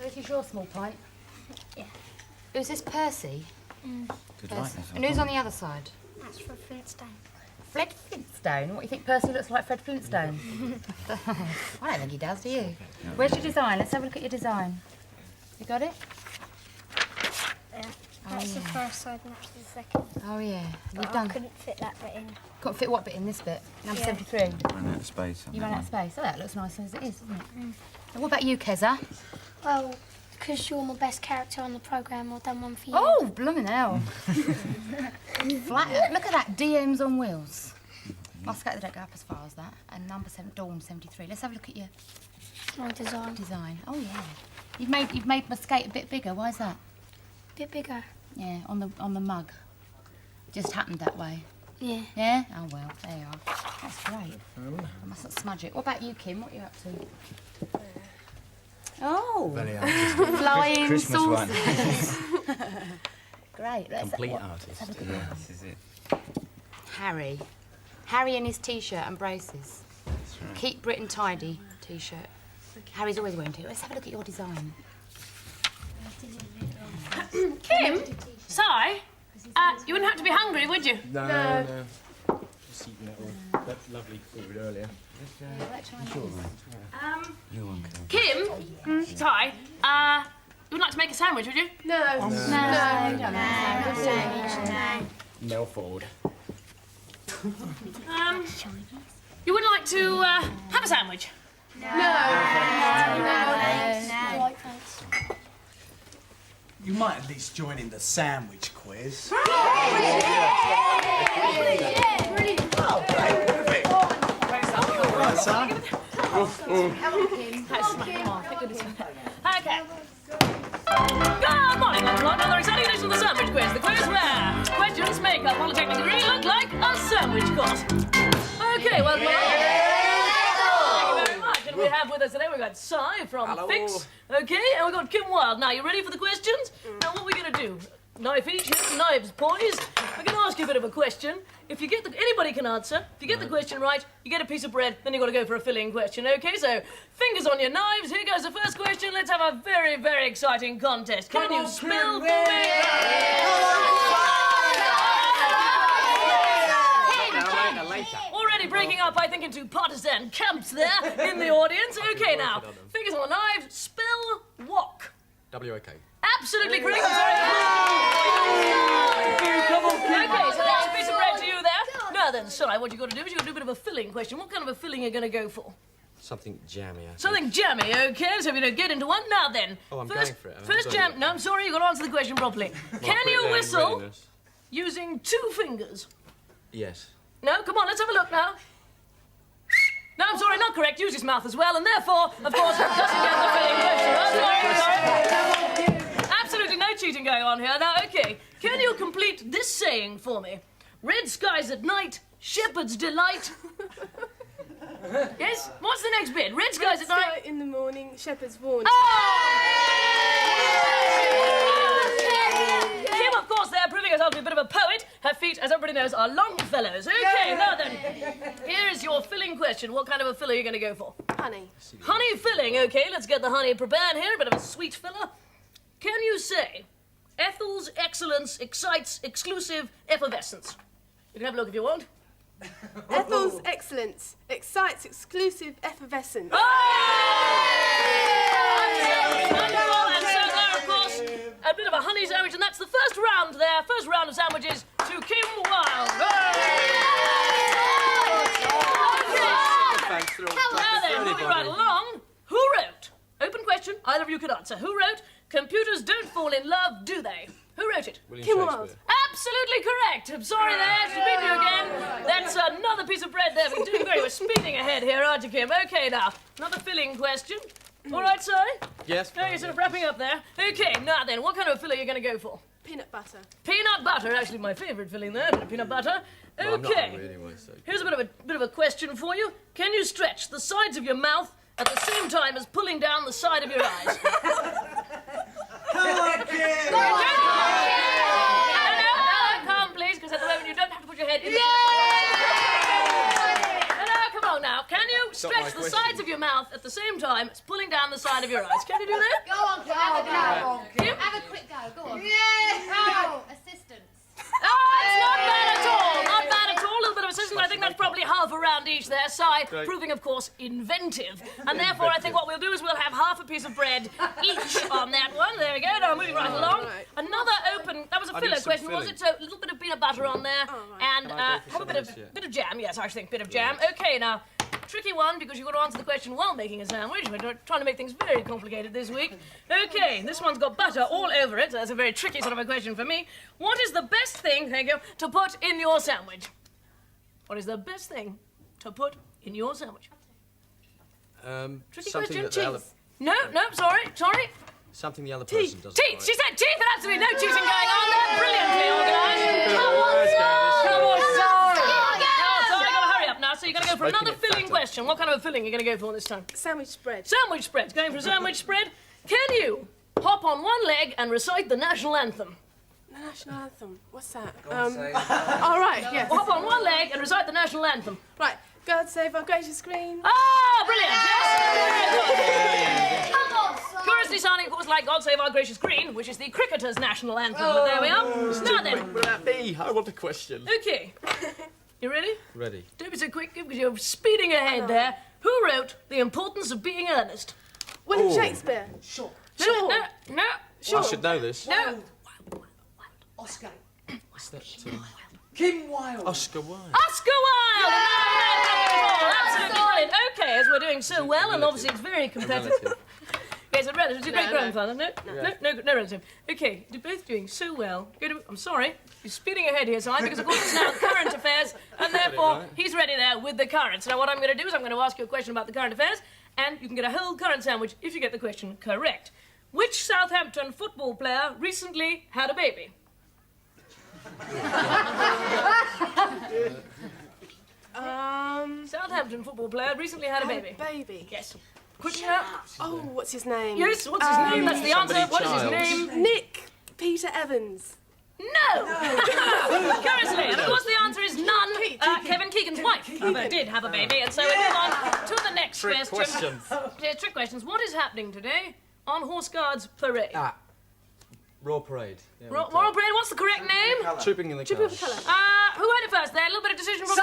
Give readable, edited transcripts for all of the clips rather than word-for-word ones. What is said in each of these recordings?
this is your small pint? Yeah. Who's this, Percy? Good likeness. And who's on the other side? That's for Flintstone. Fred Flintstone? What, you think Percy looks like Fred Flintstone? I don't think he does, do you? Where's your design? Let's have a look at your design. You got it? Yeah. That's the first side and that's the second. Oh, yeah. But I couldn't fit that bit in. Couldn't fit what bit in this bit? Number 73? Run out of space. You ran out of space. Oh, that looks nice as it is, doesn't it? And what about you, Keza? Well, because you're my best character on the programme, I've done one for you. Oh, blooming hell. Flat. Look at that, DMs on wheels. My skater don't go up as far as that. And number 7, Dawn 73. Let's have a look at your My design. design. Oh, yeah. You've made my skate a bit bigger. Why is that? Bit bigger. Yeah, on the mug. Just happened that way. Yeah. Yeah? Oh, well, there you are. That's great. I mustn't smudge it. What about you, Kim? What are you up to? Oh! Very artistic. Flying Christmas one. saucers. Great. Complete let's artist. have a look at Yeah, that. this is it. Harry. Harry in his T-shirt and braces. That's right. Keep Britain tidy T-shirt. Harry's always wearing T-shirt. Let's have a look at your design. Kim? Si? You wouldn't have to be hungry, would you? No. Just eating that lovely food earlier. You one, Kim. Kim? Si? You would like to make a sandwich, would you? No. No. Mel forward. You wouldn't like to have a sandwich? You might at least join in the sandwich quiz. Okay. Good morning, everyone. Another exciting edition of the sandwich quiz. The quiz where questions make a polytechnic degree look like a sandwich course. Okay, well, thank you very much. And we have with us today, we've got Si from Fix. Okay, and we've got Kim Wilde. Now, you ready for the questions? Now, what are we going to do? Knife each, knives poised. We're going to ask you a bit of a question. If you get anybody can answer. If you get the question right, you get a piece of bread, then you've got to go for a filling question. Okay, so fingers on your knives. Here goes the first question. Let's have a very, very exciting contest. Can you spell for me? Already breaking up, I think, into partisan camps there in the audience. Okay, now, fingers on the knives. Spell wok. W-O-K. Absolutely correct. Okay, so that's a piece of bread to you there. Now then, Si, what you got to do is you've got to do a bit of a filling question. What kind of a filling are you going to go for? Something jammy, I think. Something jammy, okay? So we don't get into one. Now then. Oh, I'm first, going for it. First jam. No, I'm sorry, you've got to answer the question properly. Can you whistle using 2 fingers? Yes. No, come on, let's have a look now. No, I'm sorry, not correct. Use his mouth as well, and therefore, of course, doesn't get the filling question. I'm sorry. Absolutely no cheating going on here. Now, okay, can you complete this saying for me? Red skies at night, shepherd's delight. Yes? What's the next bit? Red skies at night. In the morning, shepherd's warning. Kim, of course, there, proving herself to be a bit of a poet. Her feet, as everybody knows, are long fellows. Okay, now then, here's your filling question. What kind of a filler are you going to go for? Honey. Honey filling, okay, let's get the honey prepared here, a bit of a sweet filler. Can you say, Ethel's excellence excites exclusive effervescence? You can have a look if you want. Ethel's excellence excites exclusive effervescence. Wonderful, and so there, of course, a bit of a honey sandwich, and that's the first round there. First round of sandwiches to Kim Wilde. Now then, moving right along, who wrote? Open question, either of you could answer. Who wrote, computers don't fall in love, do they? Who wrote it? Kim Wilde. Absolutely correct. I'm sorry there, she's beaten you again. That's another piece of bread there. We're doing great. We're speeding ahead here, aren't you, Kim? Okay, now, another filling question. All right, Si? Yes. No, you're sort of wrapping up there. Okay, now then, what kind of filling are you going to go for? Peanut butter. Peanut butter, actually my favourite filling there, a bit of peanut butter. Well, I'm not Okay. hungry anyway, so... Here's a bit of a question for you. Can you stretch the sides of your mouth at the same time as pulling down the side of your eyes? Calm, please, because at the moment you don't have to put your head in. No, come on now. Can you stretch stretch the sides of your mouth at the same time as pulling down the side of your eyes. Can you do that? Go on, Kim. Have a go. Kim? Have a quick go. Go on. Assistance. Oh, it's not bad at all. Not bad at all. A little bit of assistance, but I think that's probably half a round each there. Si, proving, of course, inventive. And therefore, I think what we'll do is we'll have half a piece of bread each on that one. There we go. Now, moving right along. Another open... That was a filler question, was it? So, a little bit of peanut butter on there. And have a bit of jam. Yes, I think bit of jam. Okay, now... Tricky one, because you've got to answer the question while making a sandwich. We're trying to make things very complicated this week. Okay, this one's got butter all over it, so that's a very tricky sort of a question for me. What is the best thing, thank you, to put in your sandwich? What is the best thing to put in your sandwich? Tricky question. Cheese. No, sorry. Something the other person doesn't. Teeth! She said teeth, and absolutely no cheating going on there. Brilliantly organised. Come on, now, so you're going to go for another filling question. What kind of a filling are you going to go for this time? Sandwich spread. Sandwich spread. Going for a sandwich spread. Can you hop on one leg and recite the national anthem? The national anthem. What's that? All right, yes. Hop on one leg and recite the national anthem. Right. God save our gracious queen. Ah, brilliant. Yes. Come on, son. Curiously sounding, of course, like God Save Our Gracious Queen, which is the cricketers' national anthem. But there we are. Now then. Will that be? I want a question. Okay. You ready? Ready. Don't be so quick, because you're speeding ahead there. Who wrote The Importance of Being Earnest? William Shakespeare. Sure. Sure. No. I should know this. No. Oscar. What's that? Kim Wilde. Oscar Wilde. Oscar Wilde! No, absolutely brilliant. Okay, as we're doing so well, and obviously it's very competitive. Yes, a relative. It's your great-grandfather. No relative. Okay, you're both doing so well. I'm sorry, you're speeding ahead here, Si, because of course it's now current affairs, and therefore he's ready there with the currents. Now what I'm going to do is I'm going to ask you a question about the current affairs, and you can get a whole current sandwich if you get the question correct. Which Southampton football player recently had a baby? Southampton football player recently had a baby. Baby. Yes. Quick now. Oh, what's his name? Yes, what's his name? That's the answer. What is his name? Nick Peter Evans. No! Curiously, and of course the answer is none. Kevin Keegan's wife did have a baby, and so we move on to the next question. Trick questions. What is happening today on Horse Guards Parade? Royal Parade. Yeah, Royal Parade, what's the correct name? Trooping in the Trooping of the colours. colour. Who had it first there? A little bit of decision from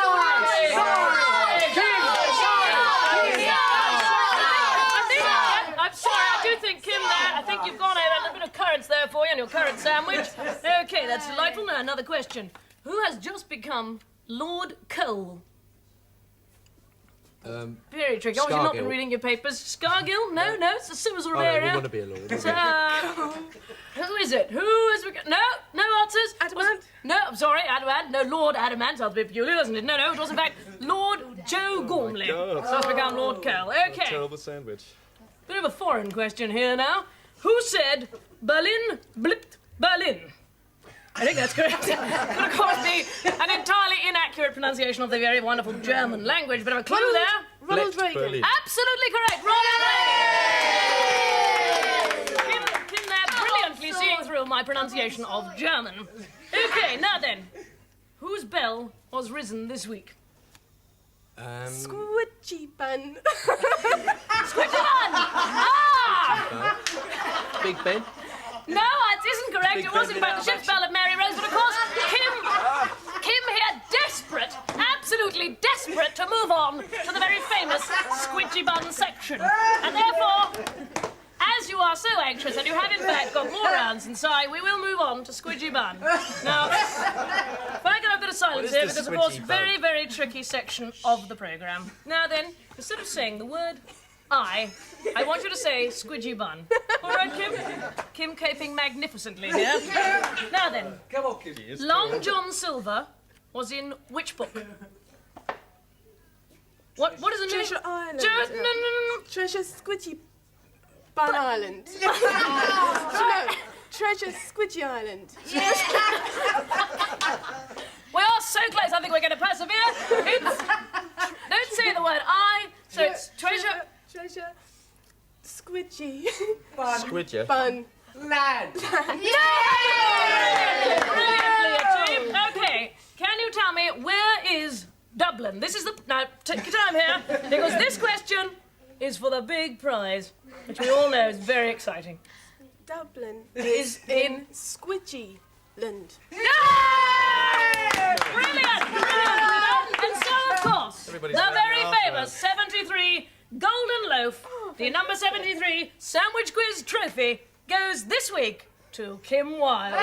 I'm sorry, I do think, Kim, there, I think you've gone over a little bit of currants there for you on your currant sandwich. Okay, that's delightful. Now, another question. Who has just become Lord Cole? Very tricky. Oh, you've not been reading your papers. Scargill? No, it's the Simmers of area. I want to be a lord. Who is it? Who has become... No answers. Adamant? No, I'm sorry, Adamant. No, Lord Adamant. Sounds a bit peculiar, doesn't it? No, it was in fact Lord Joe Gormley. Oh, So it's become Lord Cole. Okay. Terrible sandwich. Bit of a foreign question here now. Who said Berlin blipped Berlin? I think that's correct. Could of course be an entirely inaccurate pronunciation of the very wonderful German language. Bit of a clue there. Ronald Reagan. Berlin. Absolutely correct. Ronald Reagan. Kim there brilliantly seeing through my pronunciation of German. Okay, now then. Whose bell was risen this week? Squidgy bun. Squidgy bun! Ah! Big Ben. No, it isn't correct. It was in fact the ship's bell of Mary Rose, but of course, Kim here, desperate, absolutely desperate to move on to the very famous squidgy bun section. And therefore, as you are so anxious, and you have in fact got more rounds inside, we will move on to squidgy bun. Now, if I get a bit of silence here, because of course, very, very tricky section of the programme. Now then, instead of saying the word I want you to say squidgy bun. All right, Kim? Kim caping magnificently here. Now then, Come on, Kim. Long John Silver was in which book? What is the name? Treasure Island. No. Treasure Squidgy Bun Island. No, Treasure Squidgy Island. We are so close, I think we're going to persevere. Don't say the word I, so it's treasure... Treasure Squidgy Squidger. Bun Lad. Brilliantly achieved. Okay, can you tell me where is Dublin. This is the... Now, take your time here, because this question is for the big prize, which we all know is very exciting. Dublin is in Squidgyland. Yay! Brilliant! And so, of course, the very famous 73 Golden Loaf, the number 73 Sandwich Quiz Trophy, goes this week to Kim Wilde.